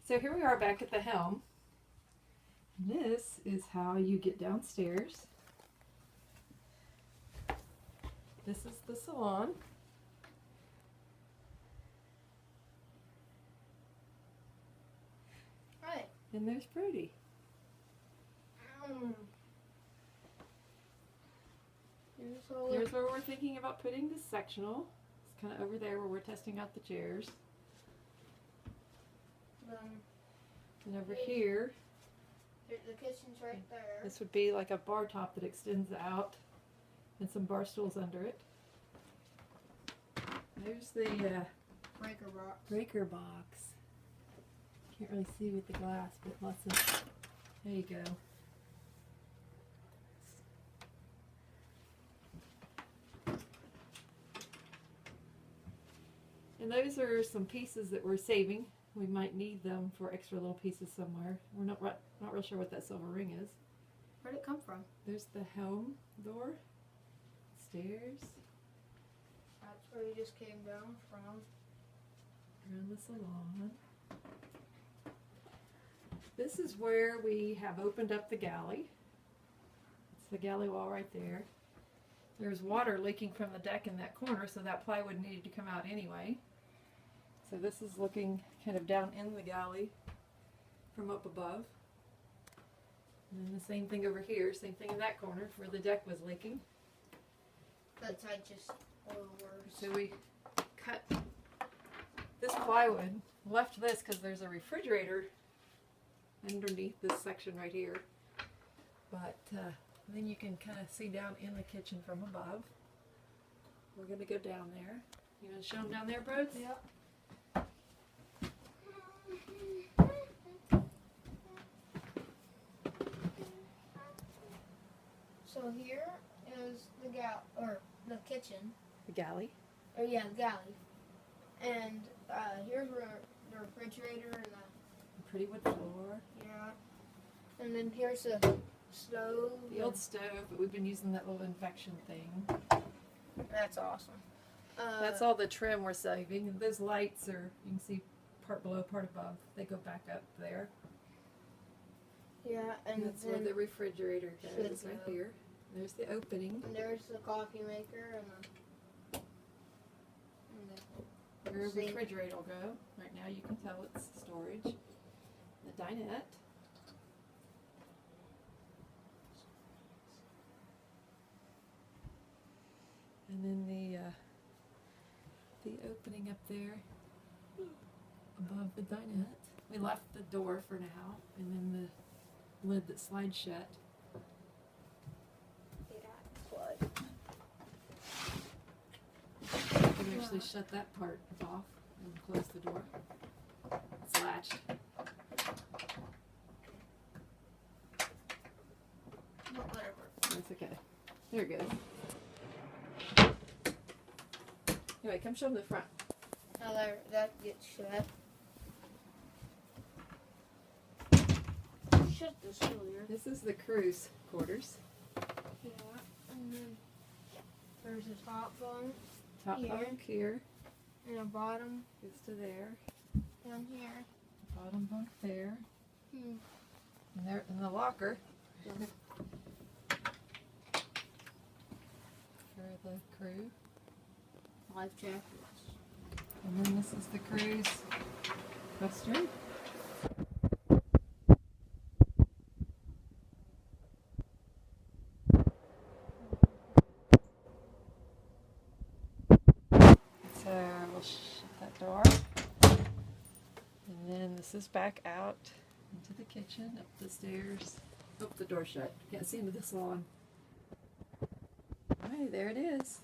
So here we are back at the helm. This is how you get downstairs. This is the salon. Right. And there's Brody. Here's where we're thinking about putting this sectional. It's kind of over there where we're testing out the chairs. And over here, the kitchen's right there. this would be like a bar top that extends out and some bar stools under it. There's the breaker box. Can't really see with the glass, but lots of, there you go. And those are some pieces that we're saving. We might need them for extra little pieces somewhere. We're not real sure what that silver ring is. Where'd it come from? There's the helm door, stairs, That's where you just came down from. around the salon. This is where we have opened up the galley. It's the galley wall right there. There's water leaking from the deck in that corner, so that plywood needed to come out anyway. So this is looking kind of down in the galley from up above. And then the same thing over here, same thing in that corner where the deck was leaking. That side just a little worse. So we cut this plywood, left this because there's a refrigerator underneath this section right here. But then you can kind of see down in the kitchen from above. We're going to go down there. You want to show them down there, Broads? Yep. So here is the the kitchen. The galley. Or yeah, the galley. And here's where the refrigerator and the Pretty wood floor. and then here's the stove. The old stove, but we've been using that little infection thing. That's awesome. That's all the trim we're saving. And those lights are, you can see part below, part above. They go back up there. Yeah, and That's then where the refrigerator goes, should right go. here. There's the opening. and there's the coffee maker and Where the sink. refrigerator will go. Right now you can tell it's storage. The dinette. And then the opening up there above the dinette. We left the door for now, and then the lid that slides shut. You can actually shut that part off and close the door. It's latched. Whatever. That's okay. There it goes. Anyway, come show them the front. Now that gets shut. Shut this earlier. This is the crew's quarters. Yeah, and then there's a top bunk Top Here. bunk here and a bottom goes to there. down here. Bottom bunk there. Hmm. And there in the locker for the crew. Life jackets. And then this is the crew's restroom. So we'll shut that door. And then this is back out into the kitchen, up the stairs. Oh, the door shut. Can't see into the salon. Alright, there it is.